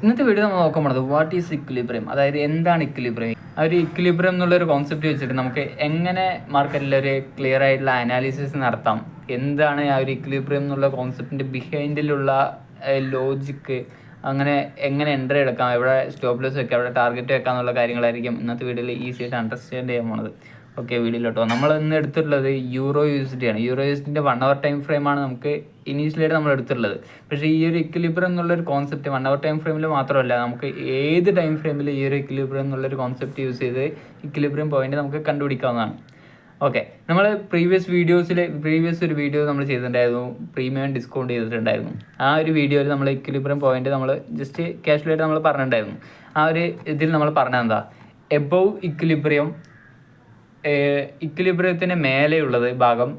ഇന്നത്തെ വീഡിയോ നമ്മൾ നോക്കാൻ പോണത് വാട്ട് ഈസ് ഇക്വിലിബ്രിയം, അതായത് എന്താണ് ഇക്വിലിബ്രിയം. ആ ഒരു ഇക്വിലിബ്രിയം എന്നുള്ളൊരു കോൺസെപ്റ്റ് വെച്ചിട്ട് നമുക്ക് എങ്ങനെ മാർക്കറ്റിൽ ഒരു ക്ലിയർ ആയിട്ടുള്ള അനാലിസിസ് നടത്താം, എന്താണ് ആ ഒരു ഇക്വിലിബ്രിയം എന്നുള്ള കോൺസെപ്റ്റിൻ്റെ ബിഹൈൻഡിലുള്ള ലോജിക്ക്, അങ്ങനെ എങ്ങനെ എൻട്രി എടുക്കാം, എവിടെ സ്റ്റോപ്പ് ലോസ് വെക്കാം, എവിടെ ടാർഗറ്റ് വെക്കാം എന്നുള്ള കാര്യങ്ങളായിരിക്കും ഇന്നത്തെ വീഡിയോയിൽ ഈസി ആയിട്ട് അണ്ടർസ്റ്റാൻഡ് ചെയ്യാൻ പോണത്. ഓക്കെ, വീഡിയോയിലോട്ടോ. നമ്മൾ ഇന്ന് എടുത്തിട്ടുള്ളത് യൂറോ USD ആണ്. യൂറോ USD 1 hour ടൈം ഫ്രെയിമാണ് നമുക്ക് ഇനീഷ്യലായിട്ട് നമ്മൾ എടുത്തിട്ടുള്ളത്. പക്ഷേ ഈ ഒരു ഇക്വിലിബ്രിയം എന്നുള്ളൊരു കോൺസെപ്റ്റ് 1 hour ടൈം ഫ്രെയിമിൽ മാത്രമല്ല, നമുക്ക് ഏത് ടൈം ഫ്രെയിമിൽ ഈ ഒരു ഇക്വിലിബ്രിയം എന്നുള്ളൊരു കോൺസെപ്റ്റ് യൂസ് ചെയ്ത് ഇക്വിലിബ്രിയം പോയിന്റ് നമുക്ക് കണ്ടുപിടിക്കാവുന്നതാണ്. ഓക്കെ, നമ്മൾ പ്രീവിയസ് ഒരു വീഡിയോ നമ്മൾ ചെയ്തിട്ടുണ്ടായിരുന്നു, പ്രീമിയം ഡിസ്കൗണ്ട് ചെയ്തിട്ടുണ്ടായിരുന്നു. ആ ഒരു വീഡിയോയിൽ നമ്മൾ ഇക്വിലിബ്രിയം പോയിന്റ് നമ്മൾ ജസ്റ്റ് കാഷ്വലായിട്ട് നമ്മൾ പറഞ്ഞിട്ടുണ്ടായിരുന്നു. ആ ഒരു ഇതിൽ നമ്മൾ പറഞ്ഞത് എന്താ, എബവ് ഇക്വിലിബ്രിയത്തിന് മേലെയുള്ളത് ഭാഗം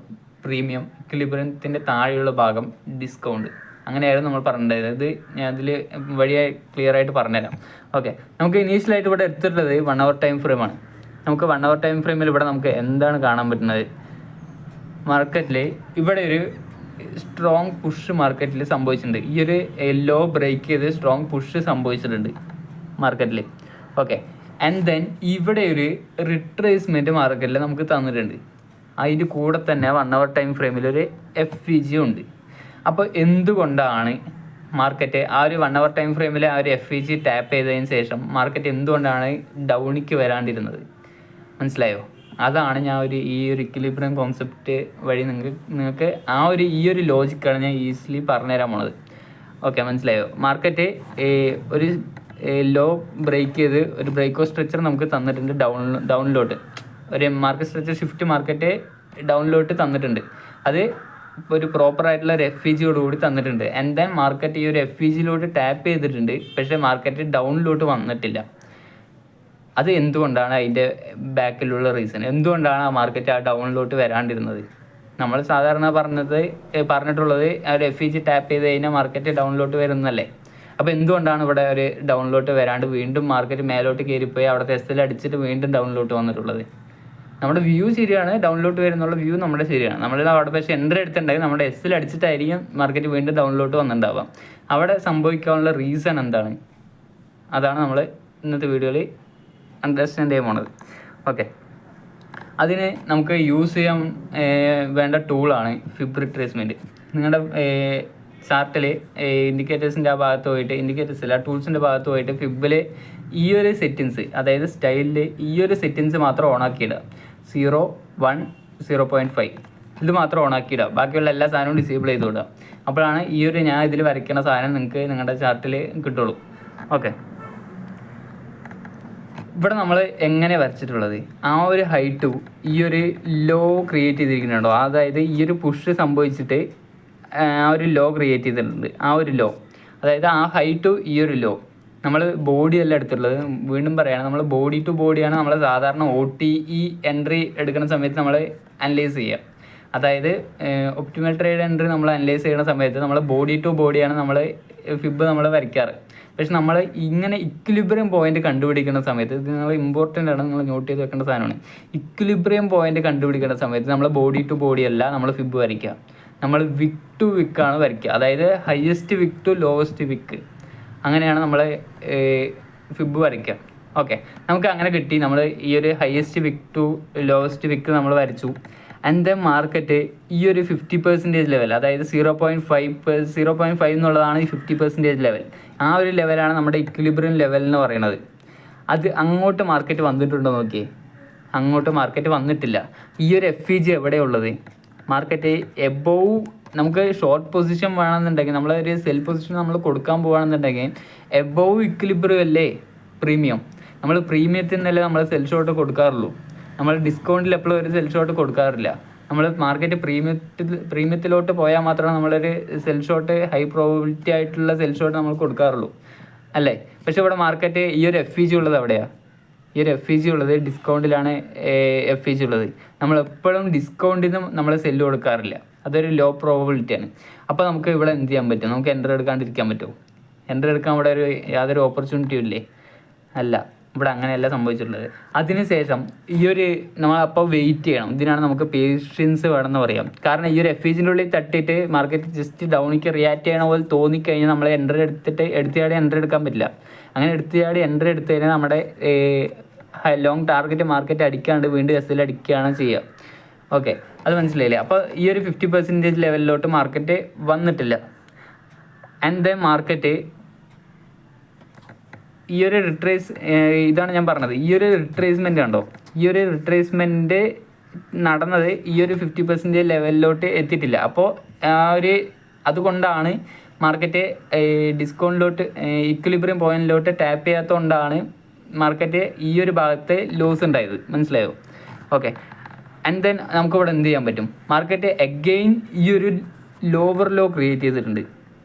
പ്രീമിയം, ഇക്വിലിബ്രിയത്തിൻ്റെ താഴെയുള്ള ഭാഗം ഡിസ്കൗണ്ട്. അങ്ങനെയായിരുന്നു നമ്മൾ പറഞ്ഞിട്ടുണ്ടായത്. ഇത് ഞാൻ അതിൽ വഴിയായി ക്ലിയർ ആയിട്ട് പറഞ്ഞുതരാം. ഓക്കെ, നമുക്ക് ഇനീഷ്യലായിട്ട് ഇവിടെ എടുത്തിട്ടുള്ളത് 1 hour ടൈം ഫ്രെയിമാണ്. നമുക്ക് 1 hour ടൈം ഫ്രെയിമിൽ ഇവിടെ നമുക്ക് എന്താണ് കാണാൻ പറ്റുന്നത്, മാർക്കറ്റിൽ ഇവിടെ ഒരു സ്ട്രോങ് പുഷ് മാർക്കറ്റിൽ സംഭവിച്ചിട്ടുണ്ട്. ഈ ഒരു ലോ ബ്രേക്ക് ചെയ്ത് സ്ട്രോങ് പുഷ് സംഭവിച്ചിട്ടുണ്ട് മാർക്കറ്റിൽ. ഓക്കെ, ആൻഡ് ദെൻ ഇവിടെ ഒരു റിട്രേസ്മെൻറ്റ് മാർക്കറ്റിൽ നമുക്ക് തന്നിട്ടുണ്ട്. അതിൻ്റെ കൂടെ തന്നെ 1 hour ടൈം ഫ്രെയിമിൽ ഒരു FVG ഉണ്ട്. അപ്പോൾ എന്തുകൊണ്ടാണ് മാർക്കറ്റ് ആ ഒരു 1 hour ടൈം ഫ്രെയിമിൽ ആ ഒരു FVG ടാപ്പ് ചെയ്തതിന് ശേഷം മാർക്കറ്റ് എന്തുകൊണ്ടാണ് ഡൗണിക്ക് വരാണ്ടിരുന്നത്, മനസ്സിലായോ? അതാണ് ഞാൻ ഈ ഒരു ഇക്വിലിബ്രിയം കോൺസെപ്റ്റ് വഴി നിങ്ങൾക്ക് ഈ ഒരു ലോജിക്കാണ് ഞാൻ ഈസിലി പറഞ്ഞുതരാൻ പോണത്. ഓക്കെ, മനസ്സിലായോ? മാർക്കറ്റ് ഒരു ലോ ബ്രേക്ക് ചെയ്ത് ഒരു ബ്രേക്ക് സ്ട്രക്ചർ നമുക്ക് തന്നിട്ടുണ്ട്, ഡൗണിലോട്ട് ഒരു മാർക്കറ്റ് സ്ട്രക്ചർ ഷിഫ്റ്റ് മാർക്കറ്റ് ഡൗണിലോട്ട് തന്നിട്ടുണ്ട്. അത് ഒരു പ്രോപ്പറായിട്ടുള്ള ഒരു FVGയോടുകൂടി തന്നിട്ടുണ്ട്. ആൻഡ് ദെൻ മാർക്കറ്റ് ഈ ഒരു FVGയിലോട്ട് ടാപ്പ് ചെയ്തിട്ടുണ്ട്, പക്ഷേ മാർക്കറ്റ് ഡൗണിലോട്ട് വന്നിട്ടില്ല. അത് എന്തുകൊണ്ടാണ്, അതിൻ്റെ ബാക്കിലുള്ള റീസൺ എന്തുകൊണ്ടാണ് ആ മാർക്കറ്റ് ആ ഡൗണിലോട്ട് വരാണ്ടിരുന്നത്? നമ്മൾ സാധാരണ പറഞ്ഞിട്ടുള്ളത് ആ ഒരു FVG ടാപ്പ് ചെയ്ത് കഴിഞ്ഞാൽ മാർക്കറ്റ് ഡൗണിലോട്ട് വരുന്നല്ലേ. അപ്പോൾ എന്തുകൊണ്ടാണ് ഇവിടെ ഒരു ഡൗണിലോട്ട് വരാണ്ട് വീണ്ടും മാർക്കറ്റ് മേലോട്ട് കയറിപ്പോയി അവിടുത്തെ SL അടിച്ചിട്ട് വീണ്ടും ഡൗണിലോട്ട് വന്നിട്ടുള്ളത്? നമ്മുടെ വ്യൂ ശരിയാണ്, ഡൗണിലോട്ട് വരുന്നുള്ള വ്യൂ നമ്മുടെ ശരിയാണ്. നമ്മൾ അവിടെ പക്ഷേ എൻട്രി എടുത്തിട്ടുണ്ടെങ്കിൽ നമ്മുടെ SL അടിച്ചിട്ടായിരിക്കും മാർക്കറ്റ് വീണ്ടും ഡൗണിലോട്ട് വന്നിട്ടുണ്ടാവുക. അവിടെ സംഭവിക്കാനുള്ള റീസൺ എന്താണ്, അതാണ് നമ്മൾ ഇന്നത്തെ വീഡിയോയിൽ അണ്ടർസ്റ്റാൻഡ് ചെയ്യാൻ പോണത്. ഓക്കെ, അതിന് നമുക്ക് യൂസ് ചെയ്യാൻ വേണ്ട ടൂളാണ് ഫിബ് റിട്രേസ്മെൻറ്റ്. നിങ്ങളുടെ ചാർട്ടിൽ ഇൻഡിക്കേറ്റേഴ്സിൻ്റെ ആ ഭാഗത്ത് പോയിട്ട്, ഇൻഡിക്കേറ്റേഴ്സ് അല്ല ടൂൾസിൻ്റെ ഭാഗത്ത് പോയിട്ട് ഫിബിൽ ഈ ഒരു സെറ്റിങ്സ്, അതായത് സ്റ്റൈലിൽ ഈ ഒരു സെറ്റിങ്സ് മാത്രം ഓണാക്കിയിടുക. 0, 1, 0.5 ഇത് മാത്രം ഓണാക്കിയിടുക. ബാക്കിയുള്ള എല്ലാ സാധനവും ഡിസേബിൾ ചെയ്ത് വിടുക. അപ്പോഴാണ് ഈ ഒരു ഞാൻ ഇതിൽ വരയ്ക്കുന്ന സാധനം നിങ്ങൾക്ക് നിങ്ങളുടെ ചാർട്ടിൽ കിട്ടുള്ളൂ. ഓക്കെ, ഇവിടെ നമ്മൾ എങ്ങനെ വരച്ചിട്ടുള്ളത്, ആ ഒരു ഹൈറ്റ് ഈ ഒരു ലോ ക്രിയേറ്റ് ചെയ്തിരിക്കുന്നുണ്ടോ, അതായത് ഈ ഒരു പുഷ് സംഭവിച്ചിട്ട് ആ ഒരു ലോ ക്രിയേറ്റ് ചെയ്തിട്ടുണ്ട്. ആ ഒരു ലോ, അതായത് ആ ഹൈറ്റ് ഈ ഒരു ലോ, നമ്മൾ ബോഡിയല്ല എടുത്തിട്ടുള്ളത്. വീണ്ടും പറയുകയാണ്, നമ്മൾ ബോഡി ടു ബോഡിയാണ് നമ്മൾ സാധാരണ OTE എൻട്രി എടുക്കുന്ന സമയത്ത് നമ്മൾ അനലൈസ് ചെയ്യുക. അതായത് ഒപ്റ്റിമൽ ട്രേഡ് എൻട്രി നമ്മൾ അനലൈസ് ചെയ്യുന്ന സമയത്ത് നമ്മൾ ബോഡി ടു ബോഡിയാണ് നമ്മൾ ഫിബ് നമ്മൾ വരയ്ക്കാറ്. പക്ഷെ നമ്മൾ ഇങ്ങനെ ഇക്വിലിബ്രിയം പോയിന്റ് കണ്ടുപിടിക്കുന്ന സമയത്ത്, ഇത് നിങ്ങൾ ഇമ്പോർട്ടൻ്റ് ആണ്, നിങ്ങൾ നോട്ട് ചെയ്ത് വെക്കേണ്ട സാധനമാണ്. ഇക്വിലിബ്രിയം പോയിന്റ് കണ്ടുപിടിക്കുന്ന സമയത്ത് നമ്മൾ ബോഡി ടു ബോഡി അല്ല നമ്മൾ ഫിബ് വരയ്ക്കുക, നമ്മൾ വിക്ക് ടു വിക്കാണ് വരയ്ക്കുക. അതായത് ഹയസ്റ്റ് വിക്ക് ടു ലോവസ്റ്റ് വിക്ക്, അങ്ങനെയാണ് നമ്മൾ ഫിബ് വരയ്ക്കുക. ഓക്കെ, നമുക്ക് അങ്ങനെ കിട്ടി. നമ്മൾ ഈ ഒരു ഹയസ്റ്റ് വിക്ക് ടു ലോവസ്റ്റ് വിക്ക് നമ്മൾ വരച്ചു. ആൻഡ് ദെൻ മാർക്കറ്റ് ഈ ഒരു 50% ലെവൽ, അതായത് 0.5 എന്നുള്ളതാണ് ഈ 50% ലെവൽ. ആ ഒരു ലെവലാണ് നമ്മുടെ ഇക്വിലിബ്രിയം ലെവൽ എന്ന് പറയുന്നത്. അത് അങ്ങോട്ട് മാർക്കറ്റ് വന്നിട്ടുണ്ടോ നോക്കിയേ, അങ്ങോട്ട് മാർക്കറ്റ് വന്നിട്ടില്ല. ഈ ഒരു FVG എവിടെയുള്ളത്, മാർക്കറ്റ് എബോവ്, നമുക്ക് ഷോർട്ട് പൊസിഷൻ വേണമെന്നുണ്ടെങ്കിൽ, നമ്മളൊരു സെൽ പൊസിഷൻ നമ്മൾ കൊടുക്കാൻ പോകുകയാണെന്നുണ്ടെങ്കിൽ എബോവ് ഇക്വിലിബ്രിയം അല്ലേ പ്രീമിയം. നമ്മൾ പ്രീമിയത്തിൽ നിന്നല്ലേ നമ്മൾ സെൽ ഷോട്ട് കൊടുക്കാറുള്ളൂ. നമ്മൾ ഡിസ്കൗണ്ടിൽ എപ്പോഴും ഒരു സെൽ ഷോട്ട് കൊടുക്കാറില്ല. നമ്മൾ മാർക്കറ്റ് പ്രീമിയത്തിലോട്ട് പോയാൽ മാത്രമേ നമ്മളൊരു സെൽ ഷോട്ട്, ഹൈ പ്രോബിലിറ്റി ആയിട്ടുള്ള സെൽ ഷോട്ട് നമ്മൾ കൊടുക്കാറുള്ളൂ അല്ലേ. പക്ഷേ ഇവിടെ മാർക്കറ്റ് ഈ ഒരു FVG ഉള്ളത് എവിടെയാണ്, ഈ ഒരു FVG ഉള്ളത് ഡിസ്കൗണ്ടിലാണ്. FVG ഉള്ളത് നമ്മളെപ്പോഴും ഡിസ്കൗണ്ടിൽ നിന്ന് നമ്മൾ സെല്ല് കൊടുക്കാറില്ല, അതൊരു ലോ പ്രോബിലിറ്റിയാണ്. അപ്പോൾ നമുക്ക് ഇവിടെ എന്ത് ചെയ്യാൻ പറ്റും, നമുക്ക് എൻട്രി എടുക്കാണ്ടിരിക്കാൻ പറ്റുമോ? എൻട്രി എടുക്കാൻ ഇവിടെ യാതൊരു ഓപ്പർച്യൂണിറ്റിയും ഇല്ലേ? അല്ല, ഇവിടെ അങ്ങനെയല്ല സംഭവിച്ചിട്ടുള്ളത്. അതിനുശേഷം ഈ ഒരു നമ്മളപ്പോൾ വെയിറ്റ് ചെയ്യണം. ഇതിനാണ് നമുക്ക് പേഷ്യൻസ് വേണമെന്ന് പറയാം. കാരണം ഈ ഒരു എഫീജിൻ്റെ ഉള്ളിൽ തട്ടിയിട്ട് മാർക്കറ്റ് ജസ്റ്റ് ഡൗണിക്ക് റിയാക്ട് ചെയ്യണ പോലെ തോന്നിക്കഴിഞ്ഞാൽ നമ്മൾ എടുത്തിയാടി എൻട്രി എടുക്കാൻ പറ്റില്ല. അങ്ങനെ എടുത്തിയാടി എൻട്രി എടുത്തു കഴിഞ്ഞാൽ നമ്മുടെ ലോങ് ടാർഗറ്റ് മാർക്കറ്റ് അടിക്കാണ്ട് വീണ്ടും എസ്സിൽ അടിക്കുകയാണ് ചെയ്യുക. ഓക്കെ, അത് മനസ്സിലായില്ലേ? അപ്പോൾ ഈ ഒരു 50% ലെവലിലോട്ട് മാർക്കറ്റ് വന്നിട്ടില്ല. ആൻഡ് ദെൻ മാർക്കറ്റ് ഈ ഒരു ഇതാണ് ഞാൻ പറഞ്ഞത്, ഈ ഒരു റിട്രേസ്മെൻറ്റ് കണ്ടോ, ഈ ഒരു റിട്രേസ്മെൻറ്റ് നടന്നത് ഈ ഒരു 50% ലെവലിലോട്ട് എത്തിയിട്ടില്ല. അപ്പോൾ അതുകൊണ്ടാണ് മാർക്കറ്റ് ഡിസ്കൗണ്ടിലോട്ട് ഇക്വിലിബ്രിയം പോയിന്റിലോട്ട് ടാപ്പ് ചെയ്യാത്തതുകൊണ്ടാണ് മാർക്കറ്റ് ഈ ഒരു ഭാഗത്ത് ലോസ് ഉണ്ടായത്. മനസ്സിലായോ? ഓക്കെ, ആൻഡ് ദെൻ നമുക്കിവിടെ എന്ത് ചെയ്യാൻ പറ്റും? മാർക്കറ്റ് അഗെയിൻ ഈ ഒരു ലോവർ ലോ ക്രിയേറ്റ് ചെയ്തിട്ടുണ്ട്.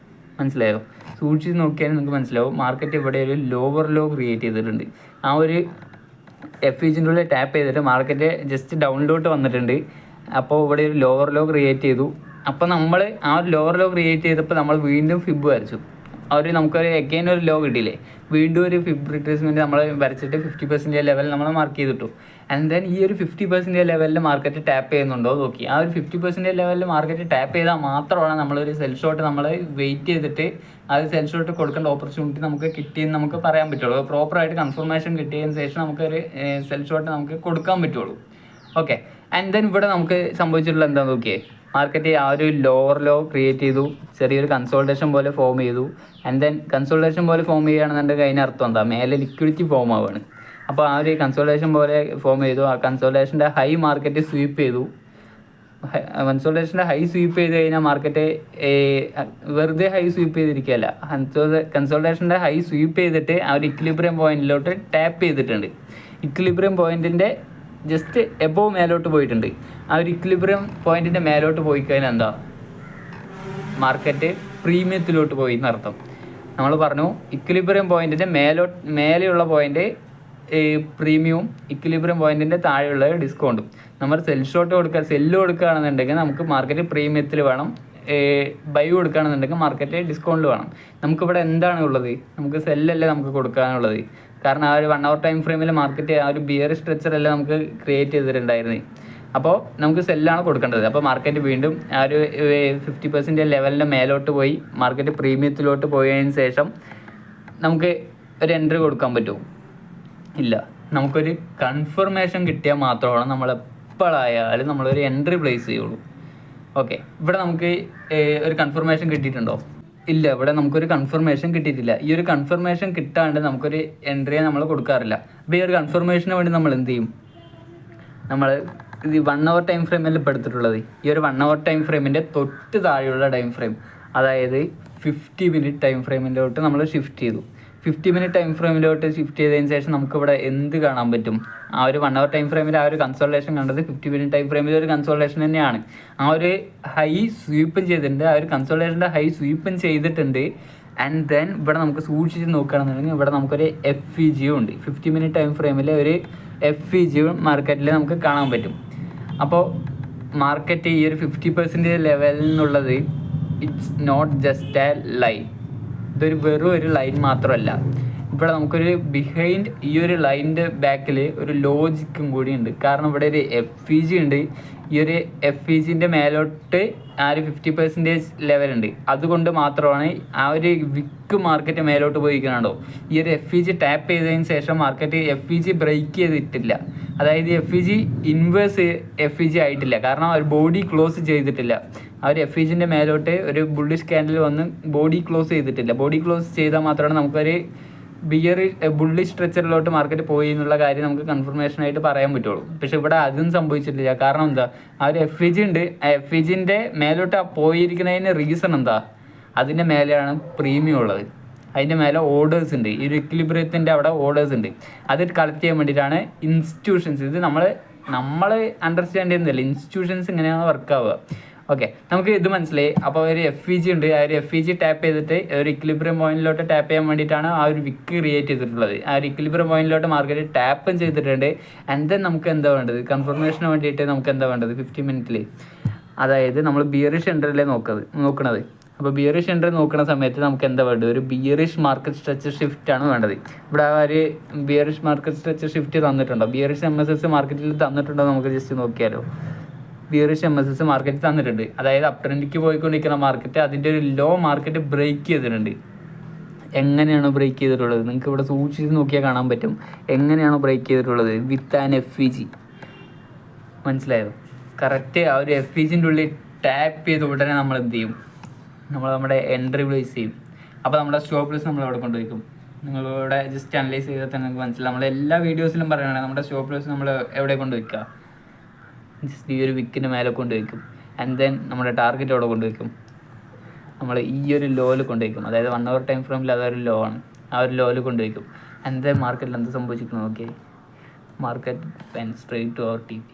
മനസ്സിലായോ? സൂക്ഷിച്ച് നോക്കിയാൽ നിങ്ങൾക്ക് മനസ്സിലാവും. മാർക്കറ്റ് ഇവിടെ ഒരു ലോവർ ലോ ക്രിയേറ്റ് ചെയ്തിട്ടുണ്ട്. ആ ഒരു എഫീജിൻ്റെ ഉള്ളിൽ ടാപ്പ് ചെയ്തിട്ട് മാർക്കറ്റ് ജസ്റ്റ് ഡൗണിലോട്ട് വന്നിട്ടുണ്ട്. അപ്പോൾ ഇവിടെ ഒരു ലോവർ ലോ ക്രിയേറ്റ് ചെയ്തു. അപ്പോൾ നമ്മൾ ആ ഒരു ലോവർ ലോ ക്രിയേറ്റ് ചെയ്തപ്പോൾ നമ്മൾ വീണ്ടും ഫിബ് വരച്ചു. നമുക്കൊരു അഗെയിൻ ഒരു ലോ കിട്ടിയില്ലേ, വീണ്ടും ഒരു ഫിബ് റിട്രേസ്മെൻറ്റ് നമ്മൾ വരച്ചിട്ട് 50% ലെവൽ നമ്മൾ മാർക്ക് ചെയ്തിട്ടു. ആൻഡ് ദെൻ ഈ ഒരു 50% ലെവലിൽ മാർക്കറ്റ് ടാപ്പ് ചെയ്യുന്നുണ്ടോ നോക്കി. ആ ഒരു 50% ലെവലിൽ മാർക്കറ്റ് ടാപ്പ് ചെയ്താൽ മാത്രമാണ് നമ്മളൊരു സെൽ ഷോട്ട് നമ്മൾ വെയിറ്റ് ചെയ്തിട്ട് അത് സെൽ ഷോട്ട് കൊടുക്കേണ്ട ഓപ്പർച്യൂണിറ്റി നമുക്ക് കിട്ടിയെന്ന് നമുക്ക് പറയാൻ പറ്റുള്ളൂ. പ്രോപ്പറായിട്ട് കൺഫർമേഷൻ കിട്ടിയതിന് ശേഷം നമുക്കൊരു സെൽ ഷോട്ട് നമുക്ക് കൊടുക്കാൻ പറ്റുള്ളൂ. ഓക്കെ, ആൻഡ് ദെൻ ഇവിടെ നമുക്ക് സംഭവിച്ചിട്ടുള്ള എന്താ നോക്കിയേ, മാർക്കറ്റ് ആ ഒരു ലോവർ ലോ ക്രിയേറ്റ് ചെയ്തു, ചെറിയൊരു കൺസോൾട്ടേഷൻ പോലെ ഫോം ചെയ്തു. ആൻഡ് ദെൻ കൺസോൾട്ടേഷൻ പോലെ ഫോം ചെയ്യുകയാണെന്നുണ്ടെങ്കിൽ അതിനർത്ഥം എന്താ, മേലെ ലിക്വിഡിറ്റി ഫോം ആവുകയാണ്. അപ്പോൾ ആ ഒരു കൺസോൾട്ടേഷൻ പോലെ ഫോം ചെയ്തു. ആ കൺസോൾട്ടേഷൻ്റെ ഹൈ മാർക്കറ്റ് സ്വീപ്പ് ചെയ്തു. കൺസോൾട്ടേഷൻ്റെ ഹൈ സ്വീപ്പ് ചെയ്ത് കഴിഞ്ഞാൽ മാർക്കറ്റ് വെറുതെ ഹൈ സ്വീപ്പ് ചെയ്തിരിക്കുകയല്ല, കൺസോൾട്ടേഷൻ്റെ ഹൈ സ്വീപ്പ് ചെയ്തിട്ട് ആ ഒരു ഇക്വിലിബ്രിയം പോയിന്റിലോട്ട് ടാപ്പ് ചെയ്തിട്ടുണ്ട്. ഇക്വിലിബ്രിയം പോയിന്റിൻ്റെ ജസ്റ്റ് എബോവ് മേലോട്ട് പോയിട്ടുണ്ട്. ആ ഒരു ഇക്വിലിബ്രിയം പോയിന്റിൻ്റെ മേലോട്ട് പോയി കഴിഞ്ഞാൽ എന്താ, മാർക്കറ്റ് പ്രീമിയത്തിലോട്ട് പോയി എന്നർത്ഥം. നമ്മൾ പറഞ്ഞു ഇക്വിലിബ്രിയം പോയിന്റിൻ്റെ മേലെയുള്ള പോയിന്റ് പ്രീമിയവും ഇക്വിലിബ്രിയം പോയിന്റിൻ്റെ താഴെയുള്ള ഡിസ്കൗണ്ടും. നമ്മൾ സെല്ല് കൊടുക്കുകയാണെന്നുണ്ടെങ്കിൽ നമുക്ക് മാർക്കറ്റ് പ്രീമിയത്തിൽ വേണം, ബൈ കൊടുക്കുകയാണെന്നുണ്ടെങ്കിൽ മാർക്കറ്റ് ഡിസ്കൗണ്ടിൽ വേണം. നമുക്കിവിടെ എന്താണ് ഉള്ളത്, നമുക്ക് സെല്ലല്ലേ നമുക്ക് കൊടുക്കാനുള്ളത്. കാരണം ആ ഒരു 1 hour ടൈം ഫ്രെയിമിൽ മാർക്കറ്റ് ആ ഒരു ബിയർ സ്ട്രക്ചറല്ലേ നമുക്ക് ക്രിയേറ്റ് ചെയ്തിട്ടുണ്ടായിരുന്നത്. അപ്പോൾ നമുക്ക് സെല്ലാണ് കൊടുക്കേണ്ടത്. അപ്പോൾ മാർക്കറ്റ് വീണ്ടും ആ ഒരു 50% ലെവലിൻ്റെ മേലോട്ട് പോയി മാർക്കറ്റ് പ്രീമിയത്തിലോട്ട് പോയതിന് ശേഷം നമുക്ക് ഒരു എൻട്രി കൊടുക്കാൻ പറ്റുമോ? ഇല്ല. നമുക്കൊരു കൺഫർമേഷൻ കിട്ടിയാൽ മാത്രമാണ് നമ്മൾ എപ്പോഴായാലും നമ്മളൊരു എൻട്രി പ്ലേസ് ചെയ്യുള്ളൂ. ഓക്കെ, ഇവിടെ നമുക്ക് ഒരു കൺഫർമേഷൻ കിട്ടിയിട്ടുണ്ടോ? ഇല്ല, ഇവിടെ നമുക്കൊരു കൺഫർമേഷൻ കിട്ടിയിട്ടില്ല. ഈ ഒരു കൺഫർമേഷൻ കിട്ടാണ്ട് നമുക്കൊരു എൻട്രിയെ നമ്മൾ കൊടുക്കാറില്ല. അപ്പോൾ ഈ ഒരു കൺഫർമേഷന് വേണ്ടി നമ്മൾ എന്ത് ചെയ്യും? നമ്മൾ ഇത് 1 hour ടൈം ഫ്രെയിമിൽ ഇപ്പോൾ എടുത്തിട്ടുള്ളത് ഈ ഒരു 1 hour ടൈം ഫ്രെയിമിൻ്റെ തൊട്ട് താഴെയുള്ള ടൈം ഫ്രെയിം, അതായത് 50 minute ടൈം ഫ്രെയിമിലോട്ട് നമ്മൾ ഷിഫ്റ്റ് ചെയ്തു. 50 minute ടൈം ഫ്രെയിമിലോട്ട് ഷിഫ്റ്റ് ചെയ്തതിന് ശേഷം നമുക്കിവിടെ എന്ത് കാണാൻ പറ്റും? ആ ഒരു 1 hour ടൈം ഫ്രെയിമിൽ ആ ഒരു കൺസോൾട്ടേഷൻ കണ്ടത് 50 minute ടൈം ഫ്രെയിമിൽ ഒരു കൺസോൾട്ടേഷൻ തന്നെയാണ്. ആ ഒരു ഹൈ സ്വീപ്പും ചെയ്തിട്ടുണ്ട്, ആ ഒരു കൺസോൾട്ടേഷൻ്റെ ഹൈ സ്വീപ്പും ചെയ്തിട്ടുണ്ട്. ആൻഡ് ദെൻ ഇവിടെ നമുക്ക് സൂക്ഷിച്ച് നോക്കുകയാണെന്നുണ്ടെങ്കിൽ ഇവിടെ നമുക്കൊരു FEG ഉണ്ട്. 50 minute ടൈം ഫ്രെയിമിൽ ഒരു FEG മാർക്കറ്റിൽ നമുക്ക് കാണാൻ പറ്റും. അപ്പോൾ മാർക്കറ്റ് ഈ ഒരു 50% ലെവലിൽ നിന്നുള്ളത് it's not just a line, ഇതൊരു വെറും ഒരു ലൈൻ മാത്രമല്ല. ഇവിടെ നമുക്കൊരു ബിഹൈൻഡ് ഈ ഒരു ലൈനിൻ്റെ ബാക്കിൽ ഒരു ലോജിക്കും കൂടി ഉണ്ട്. കാരണം ഇവിടെ ഒരു FEG ഉണ്ട്. ഈ ഒരു FEGൻ്റെ മേലോട്ട് ആ ഒരു 50% ലെവലുണ്ട്. അതുകൊണ്ട് മാത്രമാണ് ആ ഒരു വിക്ക് മാർക്കറ്റ് മേലോട്ട് പോയിരിക്കണോ. ഈ ഒരു FEG ടാപ്പ് ചെയ്തതിന് ശേഷം മാർക്കറ്റ് FEG ബ്രേക്ക് ചെയ്തിട്ടില്ല. അതായത് FEG ഇൻവേഴ്സ് FEG ആയിട്ടില്ല. കാരണം ആ ഒരു ബോഡി ക്ലോസ് ചെയ്തിട്ടില്ല. ആ ഒരു FEGൻ്റെ മേലോട്ട് ഒരു ബുള്ളിഷ് ക്യാൻഡിൽ വന്ന് ബോഡി ക്ലോസ് ചെയ്തിട്ടില്ല. ബോഡി ക്ലോസ് ചെയ്താൽ മാത്രമാണ് നമുക്കൊരു ബുള്ളിഷ് സ്ട്രക്ചറിലോട്ട് മാർക്കറ്റ് പോയി എന്നുള്ള കാര്യം നമുക്ക് കൺഫർമേഷനായിട്ട് പറയാൻ പറ്റുള്ളൂ. പക്ഷെ ഇവിടെ അതും സംഭവിച്ചിട്ടില്ല. കാരണം എന്താ, ആ ഒരു FEG ഉണ്ട്. ആ FEGൻ്റെ മേലോട്ട് പോയിരിക്കുന്നതിന് റീസൺ എന്താ, അതിൻ്റെ മേലെയാണ് പ്രീമിയം ഉള്ളത്. അതിൻ്റെ മേലെ ഓർഡേഴ്സ് ഉണ്ട്. ഈ ഒരു ഇക്വിലിബ്രിയത്തിൻ്റെ അവിടെ ഓർഡേഴ്സ് ഉണ്ട്. അത് കളക്ട് ചെയ്യാൻ വേണ്ടിയിട്ടാണ് ഇൻസ്റ്റിറ്റ്യൂഷൻസ്, ഇത് നമ്മൾ അണ്ടർസ്റ്റാൻഡ് ചെയ്യുന്നില്ല ഇൻസ്റ്റിറ്റ്യൂഷൻസ് ഇങ്ങനെയാണ് വർക്ക് ആവുക. ഓക്കെ, നമുക്ക് ഇത് മനസ്സിലായി. അപ്പോൾ ഒരു FEG ഉണ്ട്. ആ ഒരു FEG ടാപ്പ് ചെയ്തിട്ട് ഒരു ഇക്വിലിബ്രിയം പോയിന്റിലോട്ട് ടാപ്പ് ചെയ്യാൻ വേണ്ടിയിട്ടാണ് ആ ഒരു വിക്ക് ക്രിയേറ്റ് ചെയ്തിട്ടുള്ളത്. ആ ഒരു ഇക്വിലിബ്രിയം പോയിന്റിലോട്ട് മാർക്കറ്റ് ടാപ്പും ചെയ്തിട്ടുണ്ട്. ആൻഡ് ദെൻ നമുക്ക് എന്താ വേണ്ടത്, കൺഫർമേഷന് വേണ്ടിയിട്ട് നമുക്ക് എന്താ വേണ്ടത് 50 minute, അതായത് നമ്മൾ ബിയറിഷ് എൻട്രിയിലേ നോക്കണത്. അപ്പോൾ ബിയറിഷ് എൻട്രി നോക്കുന്ന സമയത്ത് നമുക്ക് എന്താ വേണ്ടത്, ഒരു ബിയറിഷ് മാർക്കറ്റ് സ്ട്രക്ചർ ഷിഫ്റ്റ് ആണ് വേണ്ടത്. ഇവിടെ ഒരു ബിയറിഷ് മാർക്കറ്റ് സ്ട്രക്ചർ ഷിഫ്റ്റ് തന്നിട്ടുണ്ടോ, ബിയറിഷ് MSS മാർക്കറ്റിൽ തന്നിട്ടുണ്ടോ നമുക്ക് ജസ്റ്റ് നോക്കിയാലോ. ബിയറിഷ് MSS മാർക്കറ്റ് തന്നിട്ടുണ്ട്, അതായത് അപ് ട്രെൻഡിലേക്ക് പോയിക്കൊണ്ടിരിക്കുന്ന മാർക്കറ്റ് അതിൻ്റെ ഒരു ലോ മാർക്കറ്റ് ബ്രേക്ക് ചെയ്തിട്ടുണ്ട്. എങ്ങനെയാണ് ബ്രേക്ക് ചെയ്തിട്ടുള്ളത് നിങ്ങൾക്ക് ഇവിടെ സൂക്ഷിച്ച് നോക്കിയാൽ കാണാൻ പറ്റും. എങ്ങനെയാണോ ബ്രേക്ക് ചെയ്തിട്ടുള്ളത്, വിത്ത് ആൻ FVG. മനസ്സിലായോ? കറക്റ്റ് ആ ഒരു FVGൻ്റെ ഉള്ളിൽ ടാപ്പ് ചെയ്ത് ഉടനെ നമ്മൾ എന്ത് ചെയ്യും, നമ്മുടെ എൻട്രി പ്ലേസ് ചെയ്യും. അപ്പോൾ നമ്മുടെ സ്റ്റോപ്പ് ലോസ് നമ്മൾ എവിടെ കൊണ്ടുവയ്ക്കും, നിങ്ങളിവിടെ ജസ്റ്റ് അനലൈസ് ചെയ്താൽ തന്നെ നിങ്ങൾക്ക് മനസ്സിലാവും. നമ്മൾ എല്ലാ വീഡിയോസിലും പറയുകയാണ് നമ്മുടെ സ്റ്റോപ്പ് ലോസ് നമ്മൾ എവിടെ കൊണ്ടുവയ്ക്കുക, ജസ്റ്റ് ഈ ഒരു വിക്കിന് മേലെ കൊണ്ടുവയ്ക്കും. ആൻഡ് ദെൻ നമ്മുടെ ടാർഗറ്റ് എവിടെ കൊണ്ടുവയ്ക്കും, നമ്മൾ ഈ ഒരു ലോയിൽ കൊണ്ടുവയ്ക്കും. അതായത് 1 hour ടൈം ഫ്രെയിമിൽ അതൊരു ലോ ആണ്, ആ ഒരു ലോയിൽ കൊണ്ടുവയ്ക്കും. ആൻഡ് ദെൻ മാർക്കറ്റിൽ എന്ത് സംഭവിച്ചിരിക്കുന്നു, ഓക്കെ മാർക്കറ്റ് പെൻ സ്ട്രേറ്റ് ടു അവർ TP.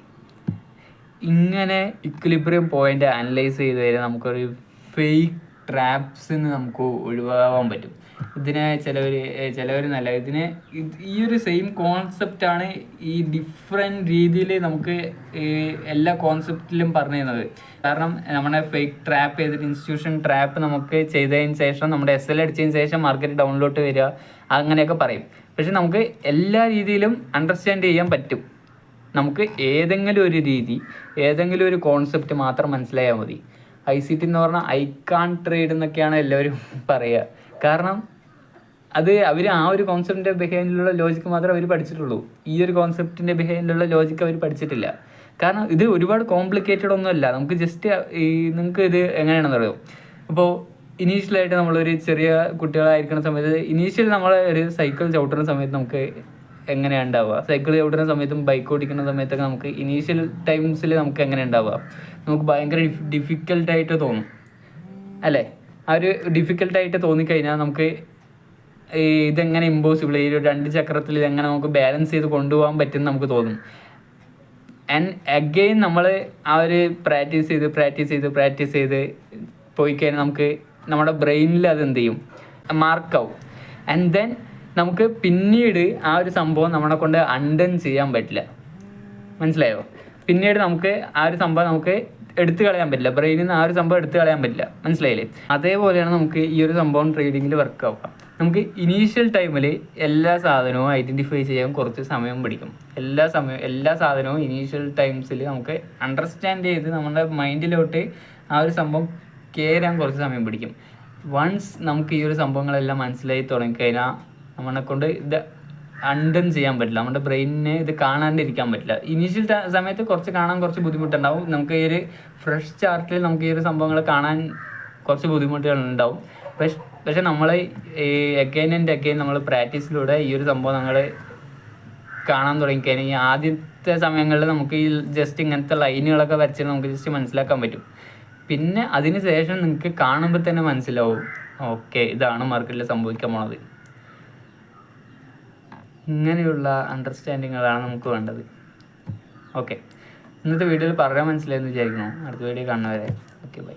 ഇങ്ങനെ ഇക്വിലിബ്രിയം പോയിന്റ് അനലൈസ് ചെയ്ത് കഴിഞ്ഞാൽ നമുക്കൊരു ഫേക്ക് ട്രാപ്സിന് നമുക്ക് ഒഴിവാകാൻ പറ്റും. ഇതിനെ ചിലവർ നല്ല ഇതിനെ ഈ ഒരു സെയിം കോൺസെപ്റ്റാണ് ഈ ഡിഫറെൻറ്റ് രീതിയിൽ നമുക്ക് എല്ലാ കോൺസെപ്റ്റിലും പറഞ്ഞു തരുന്നത്. കാരണം നമ്മുടെ ഫേക്ക് ട്രാപ്പ് ചെയ്തിട്ട് ഇൻസ്റ്റിറ്റ്യൂഷൻ ട്രാപ്പ് നമുക്ക് ചെയ്തതിന് ശേഷം നമ്മുടെ SL അടിച്ചതിന് ശേഷം മാർക്കറ്റ് ഡൗണിലോട്ട് വരിക അങ്ങനെയൊക്കെ പറയും. പക്ഷെ നമുക്ക് എല്ലാ രീതിയിലും അണ്ടർസ്റ്റാൻഡ് ചെയ്യാൻ പറ്റും. നമുക്ക് ഏതെങ്കിലും ഒരു രീതി, ഏതെങ്കിലും ഒരു കോൺസെപ്റ്റ് മാത്രം മനസ്സിലായാൽ മതി. ICT എന്ന് പറഞ്ഞാൽ ഐ കാൺ ട്രേഡ് എന്നൊക്കെയാണ് എല്ലാവരും പറയുക. കാരണം അത് അവർ ആ ഒരു കോൺസെപ്റ്റിൻ്റെ ബിഹൈൻഡിലുള്ള ലോജിക്ക് മാത്രമേ അവർ പഠിച്ചിട്ടുള്ളൂ. ഈ ഒരു കോൺസെപ്റ്റിൻ്റെ ബിഹൈൻഡിലുള്ള ലോജിക്ക് അവർ പഠിച്ചിട്ടില്ല. കാരണം ഇത് ഒരുപാട് കോംപ്ലിക്കേറ്റഡ് ഒന്നുമല്ല. നമുക്ക് ജസ്റ്റ് നിങ്ങൾക്ക് ഇത് എങ്ങനെയാണെന്ന് അറിയോ, ഇപ്പോൾ ഇനീഷ്യലായിട്ട് നമ്മളൊരു ചെറിയ കുട്ടികളായിരിക്കുന്ന സമയത്ത് ഇനീഷ്യൽ നമ്മൾ ഒരു സൈക്കിൾ ചവിട്ടുന്ന സമയത്ത് നമുക്ക് എങ്ങനെയാണ് ഉണ്ടാവുക, സൈക്കിൾ ചവിട്ടുന്ന സമയത്തും ബൈക്ക് ഓടിക്കുന്ന സമയത്തൊക്കെ നമുക്ക് ഇനീഷ്യൽ ടൈംസിൽ നമുക്ക് എങ്ങനെ ഉണ്ടാവുക, നമുക്ക് ഭയങ്കര ഡിഫിക്കൽട്ടായിട്ട് തോന്നും അല്ലേ. ആ ഒരു ഡിഫിക്കൽട്ടായിട്ട് തോന്നിക്കഴിഞ്ഞാൽ നമുക്ക് ഇതെങ്ങനെ ഇമ്പോസിബിൾ, ഈ ഒരു 2 ചക്രത്തിൽ ഇതെങ്ങനെ നമുക്ക് ബാലൻസ് ചെയ്ത് കൊണ്ടുപോകാൻ പറ്റും നമുക്ക് തോന്നും. ആൻഡ് അഗെയിൻ നമ്മൾ ആ ഒരു പ്രാക്ടീസ് ചെയ്ത് പോയി കഴിഞ്ഞാൽ നമുക്ക് നമ്മുടെ ബ്രെയിനിൽ അത് എന്ത് ചെയ്യും, മാർക്കാവും. ആൻഡ് ദെൻ നമുക്ക് പിന്നീട് ആ ഒരു സംഭവം നമ്മളെ കൊണ്ട് അൺഡൺ ചെയ്യാൻ പറ്റില്ല. മനസ്സിലായോ? പിന്നീട് നമുക്ക് ആ ഒരു സംഭവം നമുക്ക് എടുത്തു കളയാൻ പറ്റില്ല, ബ്രെയിനിൽ നിന്ന് ആ ഒരു സംഭവം എടുത്തു കളയാൻ പറ്റില്ല. മനസ്സിലായില്ലേ? അതേപോലെയാണ് നമുക്ക് ഈ ഒരു സംഭവം ട്രേഡിങ്ങിൽ വർക്ക് ആവുക. നമുക്ക് ഇനീഷ്യൽ ടൈമിൽ എല്ലാ സാധനവും ഐഡൻറ്റിഫൈ ചെയ്യാൻ കുറച്ച് സമയം പിടിക്കും. എല്ലാ സാധനവും ഇനീഷ്യൽ ടൈംസിൽ നമുക്ക് അണ്ടർസ്റ്റാൻഡ് ചെയ്ത് നമ്മുടെ മൈൻഡിലോട്ട് ആ ഒരു സംഭവം കയറാൻ കുറച്ച് സമയം പിടിക്കും. വൺസ് നമുക്ക് ഈ ഒരു സംഭവങ്ങളെല്ലാം മനസ്സിലായി തുടങ്ങിക്കഴിഞ്ഞാൽ നമ്മളെ കൊണ്ട് ഇത് അൺഡൺ ചെയ്യാൻ പറ്റില്ല, നമ്മുടെ ബ്രെയിനിന് ഇത് കാണാണ്ടിരിക്കാൻ പറ്റില്ല. ഇനീഷ്യൽ സമയത്ത് കാണാൻ കുറച്ച് ബുദ്ധിമുട്ടുണ്ടാവും. നമുക്ക് ഈ ഒരു ഫ്രഷ് ചാർട്ടിൽ നമുക്ക് ഈ ഒരു സംഭവങ്ങൾ കാണാൻ കുറച്ച് ബുദ്ധിമുട്ടുകളുണ്ടാവും. പക്ഷെ നമ്മൾ ഈ അഗൈൻ ആൻഡ് അഗൈൻ നമ്മൾ പ്രാക്ടീസിലൂടെ ഈ ഒരു സംഭവം നമ്മൾ കാണാൻ തുടങ്ങിക്കഴിഞ്ഞാൽ ഈ ആദ്യത്തെ സമയങ്ങളിൽ നമുക്ക് ഈ ജസ്റ്റ് ഇങ്ങനത്തെ ലൈനുകളൊക്കെ വരച്ചിട്ട് നമുക്ക് ജസ്റ്റ് മനസ്സിലാക്കാൻ പറ്റും. പിന്നെ അതിന് ശേഷം നിങ്ങൾക്ക് കാണുമ്പോൾ തന്നെ മനസ്സിലാവും, ഓക്കെ ഇതാണ് മാർക്കറ്റിൽ സംഭവിക്കാൻ പോണത്. ഇങ്ങനെയുള്ള അണ്ടർസ്റ്റാൻഡിങ്ങുകളാണ് നമുക്ക് വേണ്ടത്. ഓക്കെ, ഇന്നത്തെ വീഡിയോയിൽ പറയാൻ മനസ്സിലായെന്ന് വിചാരിക്കുന്നു. അടുത്ത വീഡിയോ കാണുന്നവരെ ഓക്കെ ബൈ.